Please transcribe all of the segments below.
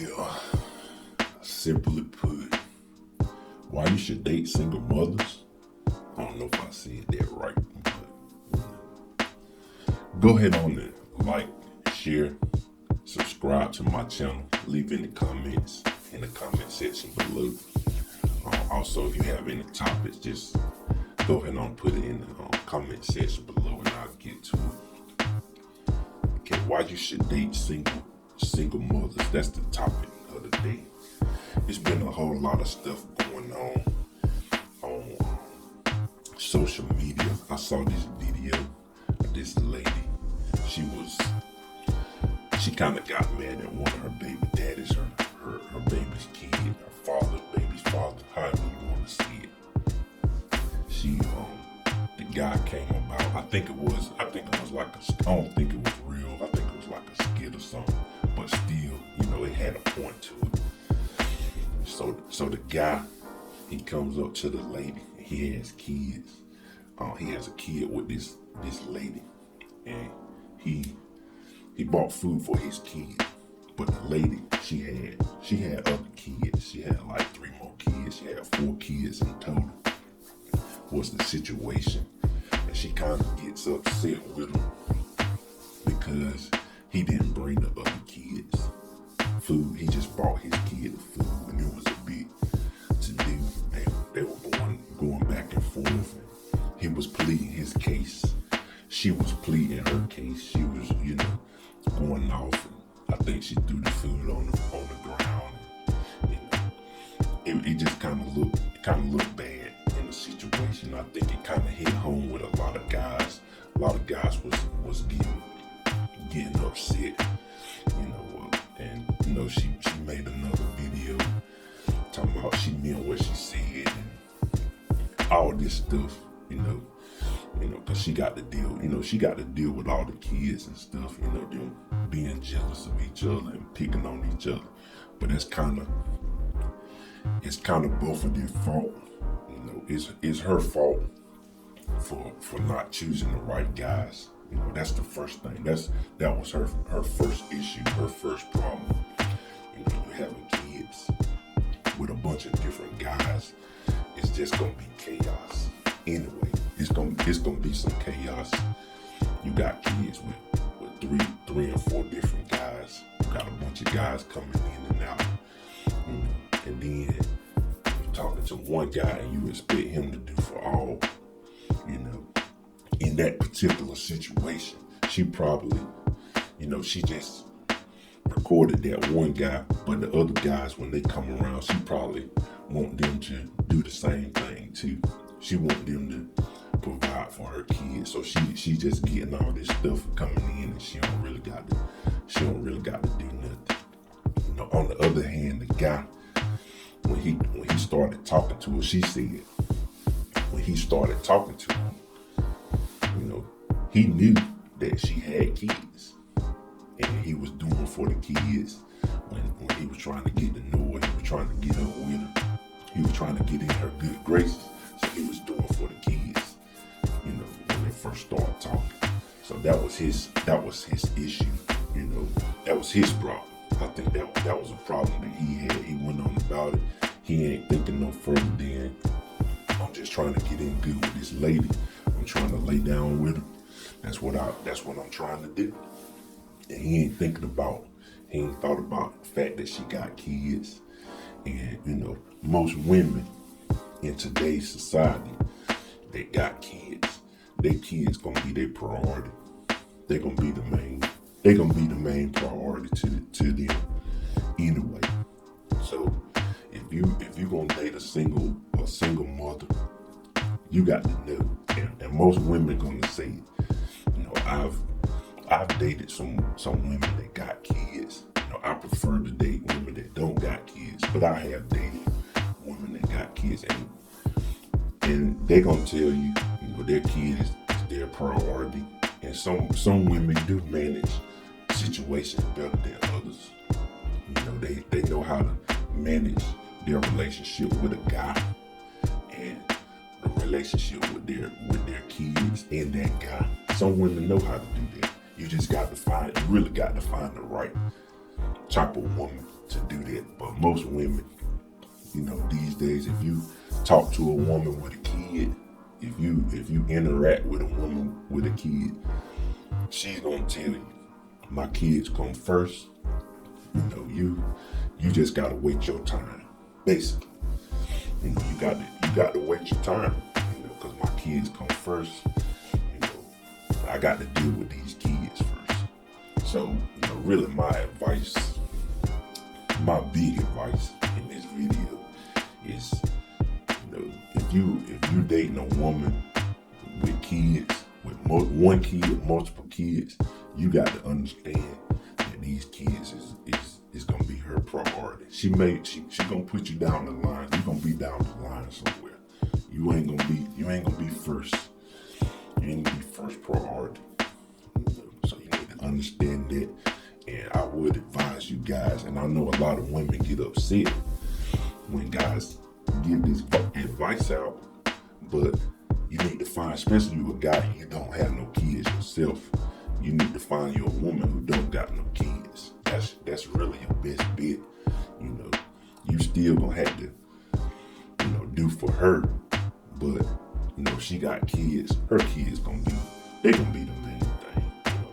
Yeah, simply put, why you should date single mothers? I don't know if I said that right, but go ahead on and like, share, subscribe to my channel, leave any comments in the comment section below. Also, if you have any topics, just go ahead and put it in the comment section below and I'll get to it. Okay, why you should date single mothers? That's the topic of the day. It's been a whole lot of stuff going on social media. I saw this video of this lady. She kind of got mad at one of her baby daddies, her baby's kid, her baby's father, however you want to see it. The guy came about. I think it was like I don't think it was real. I think it was like a skit or something. But still, it had a point to it. So the guy, he comes up to the lady. He has kids. He has a kid with this lady, and he bought food for his kid. But the lady, she had other kids. She had like 3 more kids. She had 4 kids in total. Was the situation, and she kind of gets upset with him because he didn't bring the other kids food. He just bought his kid the food, and it was a bit to do. And they were going back and forth. And he was pleading his case. She was pleading her case. She was, going off. And I think she threw the food on the ground. And, it just kind of looked bad in the situation. I think it kind of hit home with a lot of guys. A lot of guys was getting upset, and she made another video talking about she meant what she said and all this stuff, because she got to deal with all the kids and stuff, them being jealous of each other and picking on each other. But it's kind of both of their fault. It's her fault for not choosing the right guys. That's the first thing. That was her first issue, her first problem. You having kids with a bunch of different guys, it's just gonna be chaos. Anyway, it's gonna be some chaos. You got kids with three and 4 different guys. You got a bunch of guys coming in and out. And then you're talking to one guy and you expect him to do for all. In that particular situation, she probably, she just recorded that one guy, but the other guys, when they come around, she probably want them to do the same thing too. She want them to provide for her kids, so she just getting all this stuff coming in, and she don't really got to do nothing. On the other hand, the guy, when he started talking to her, she said, when he started talking to her, he knew that she had kids, and he was doing for the kids. When he was trying to get to know her, he was trying to get up with her, he was trying to get in her good graces. So he was doing for the kids, when they first started talking. So that was his issue, that was his problem. I think that was a problem that he had. He went on about it. He ain't thinking no further than, I'm just trying to get in good with this lady. I'm trying to lay down with her. That's what I'm trying to do. And he ain't thought about the fact that she got kids. And most women in today's society, they got kids. Their kids gonna be their priority. They're gonna be the main priority to them anyway. So if you gonna date a single mother, you got to know. And most women gonna say it. I've dated some women that got kids. I prefer to date women that don't got kids, but I have dated women that got kids, and they're gonna tell you, their kid is their priority. And some women do manage situations better than others. They know how to manage their relationship with a guy and a relationship with their kids and that guy. Some women know how to do that. You really got to find the right type of woman to do that. But most women, these days, if you talk to a woman with a kid, if you interact with a woman with a kid, she's gonna tell you, my kids come first. You just gotta wait your time. Basically, you got to wait your time. Because my kids come first. I got to deal with these kids first. So, really, my advice, my big advice in this video is, if you dating a woman with kids, with one kid, multiple kids, you got to understand that these kids is gonna be her priority. She gonna put you down the line. You gonna be down the line somewhere. You ain't gonna be first. You ain't gonna be first priority. So you need to understand that. And I would advise you guys, and I know a lot of women get upset when guys give this advice out, but you need to find, especially you a guy, you don't have no kids yourself, you need to find you a woman who don't got no kids. That's really your best bet. You still gonna have to, do for her, but she got kids. Her kids they gonna be the main thing.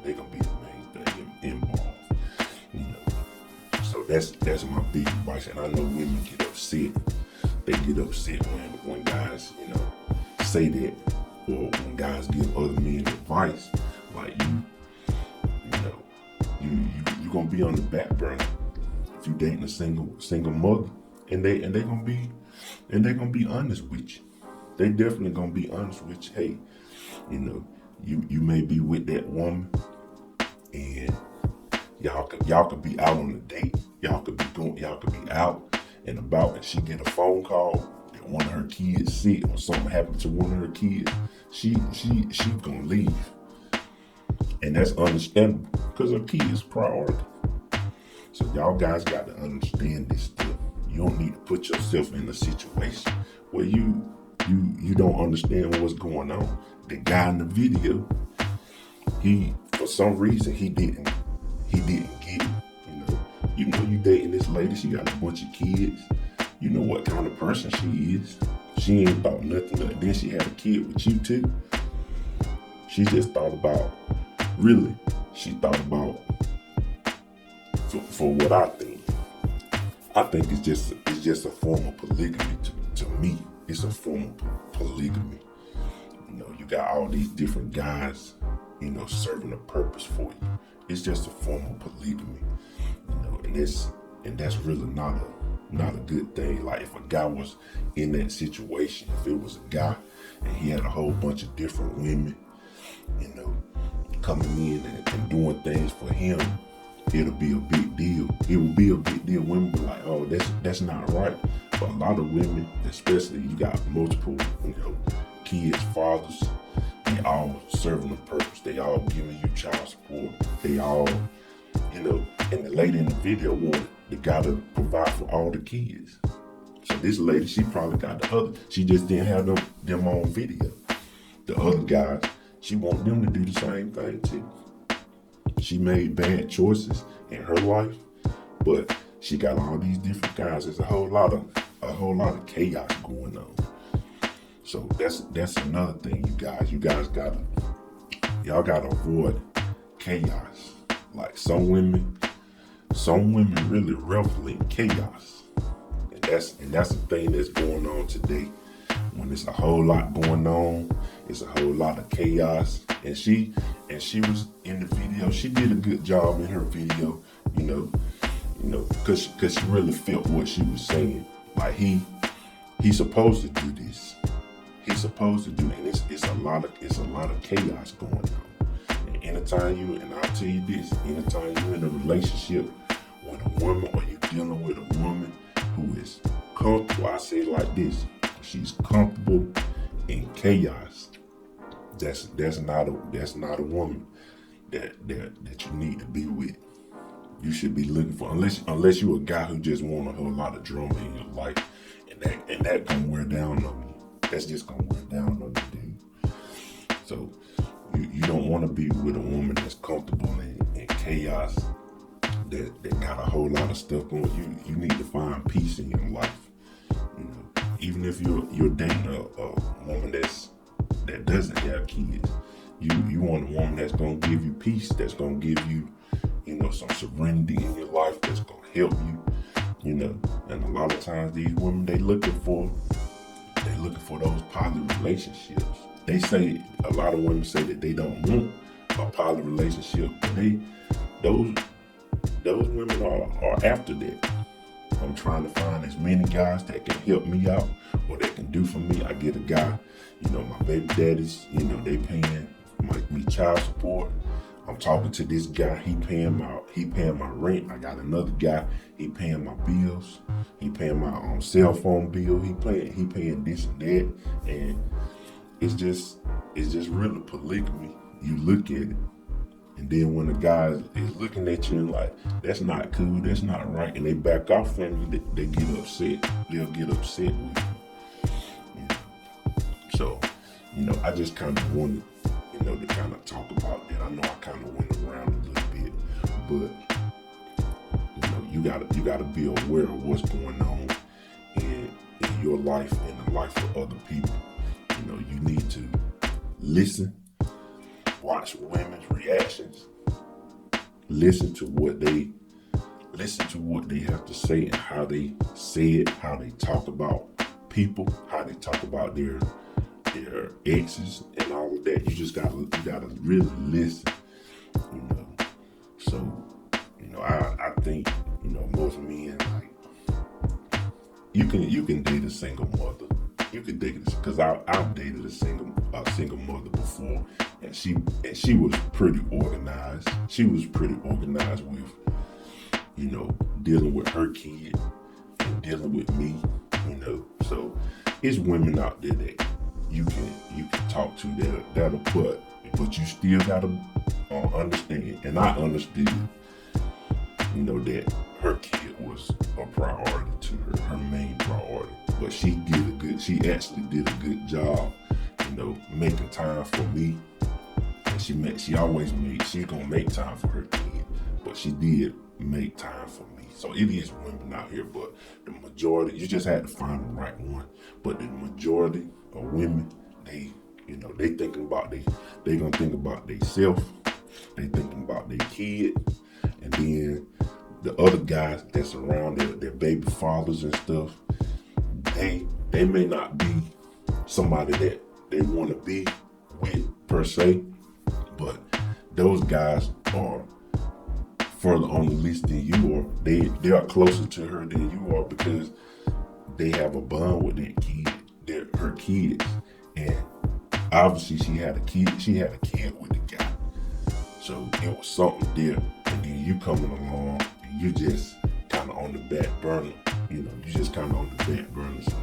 They gonna be the main thing involved. So that's my big advice. And I know women get upset. They get upset when guys, say that, or when guys give other men advice like you gonna be on the back burner if you dating a single mother, and they gonna be honest with you. They definitely gonna be honest with you. Hey, you may be with that woman, and y'all could be out on a date. Y'all could be out and about, and she get a phone call that one of her kids sick or something happened to one of her kids. She gonna leave, and that's understandable because her kid is priority. So y'all guys got to understand this stuff. You don't need to put yourself in a situation where you don't understand what's going on. The guy in the video, for some reason he didn't get it. You dating this lady, she got a bunch of kids. You know what kind of person she is. She ain't thought nothing of it. Then she had a kid with you too. She just thought about, for what I think it's just a form of polygamy to me. It's a form of polygamy. You got all these different guys, serving a purpose for you. It's just a form of polygamy, and that's really not a good thing. Like if a guy was in that situation, if it was a guy and he had a whole bunch of different women, coming in and doing things for him, it'll be a big deal. It will be a big deal. Women be like, oh, that's not right. But a lot of women, especially you got multiple, kids, fathers, they all serving a purpose. They all giving you child support. They all, and the lady in the video wanted the guy to provide for all the kids. So this lady, she probably got the other. She just didn't have them on video. The other guys, she want them to do the same thing too. She made bad choices in her life, but she got all these different guys. There's a whole lot of chaos going on. So that's another thing, you guys. Y'all gotta avoid chaos. Like some women really revel in chaos, and that's the thing that's going on today. When there's a whole lot going on, it's a whole lot of chaos. And she was in the video. She did a good job in her video, because she really felt what she was saying. Like he's supposed to do this. He's supposed to do, and it's a lot of chaos going on. And anytime I'll tell you this, anytime you're in a relationship with a woman, or you're dealing with a woman who is comfortable, I say it like this: she's comfortable in chaos. That's not a woman that you need to be with. You should be looking for, unless you're a guy who just want a whole lot of drama in your life, and that gonna wear down on you. That's just gonna wear down on you, dude. So you don't want to be with a woman that's comfortable in chaos. that got a whole lot of stuff going. You need to find peace in your life. You know, even if you're dating a woman that doesn't have kids, you want a woman that's gonna give you peace, that's gonna give you, you know, some serenity in your life, that's gonna help you, you know. And a lot of times these women, they looking for those positive relationships. They say, a lot of women say that they don't want a positive relationship, but those women are after that. I'm trying to find as many guys that can help me out or that can do for me. I get a guy, you know, my baby daddies, you know, they paying me child support. I'm talking to this guy, he paying my rent. I got another guy, he paying my bills. He paying my cell phone bill. He paying this and that. And it's just really polygamy. You look at it, and then when the guy is looking at you and like, that's not cool, that's not right, and they back off from you, they get upset. They'll get upset with you. You know? So, you know, I just kind of wanted, you know, to kind of talk about that. I know I kind of went around a little bit, but you know, you gotta be aware of what's going on in your life and the life of other people. You know, you need to listen, watch women's reactions, listen to what they have to say and how they say it, how they talk about people, how they talk about their exes and all of that. You gotta really listen, you know. So, you know, I think, you know, most men, like, you can date a single mother. You could date this, because I've dated a single mother before, and she was pretty organized. She was pretty organized with, you know, dealing with her kid and dealing with me, you know. So it's women out there that you can talk to that'll but you still gotta understand. And I understood, you know, that her kid was a priority to her main priority. But she actually did a good job, you know, making time for me. And she's gonna make time for her kid, but she did make time for me. So it is women out here, but the majority, you just had to find the right one. But the majority of women, they gonna think about themselves, they thinking about their kid, and then the other guys that's around their baby fathers and stuff, they may not be somebody that they want to be with per se, but those guys are further on the list than you are. They are closer to her than you are, because they have a bond with her kids, and obviously she had a kid with the guy, so it was something there. And then you coming along and you just kind of on the back burner, you know, so,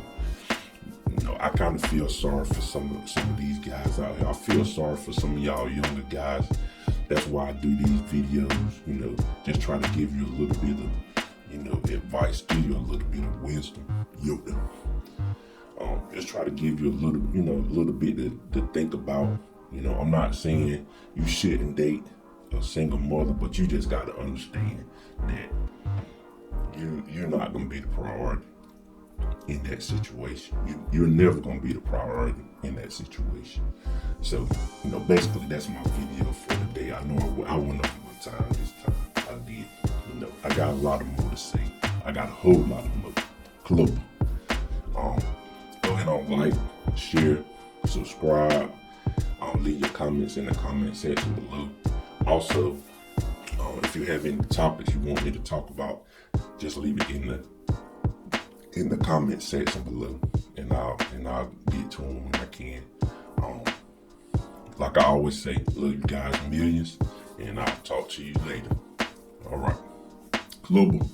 you know, I kind of feel sorry for some of these guys out here. I feel sorry for some of y'all younger guys. That's why I do these videos, you know, just try to give you a little bit of, you know, advice, give you a little bit of wisdom. Just try to give you a little bit to think about. You know, I'm not saying you shouldn't date a single mother, but you just got to understand that you're not going to be the priority in that situation. You're never going to be the priority in that situation. So, you know, basically that's my video for today. I know I went over my time this time. I did. You know, I got a lot more to say. I got a whole lot of more. Club. Go ahead and like, share, subscribe. Leave your comments in the comment section below. Also, if you have any topics you want me to talk about, just leave it in the comment section below, and I'll get to them when I can. Like I always say, love you guys millions, and I'll talk to you later. All right, global.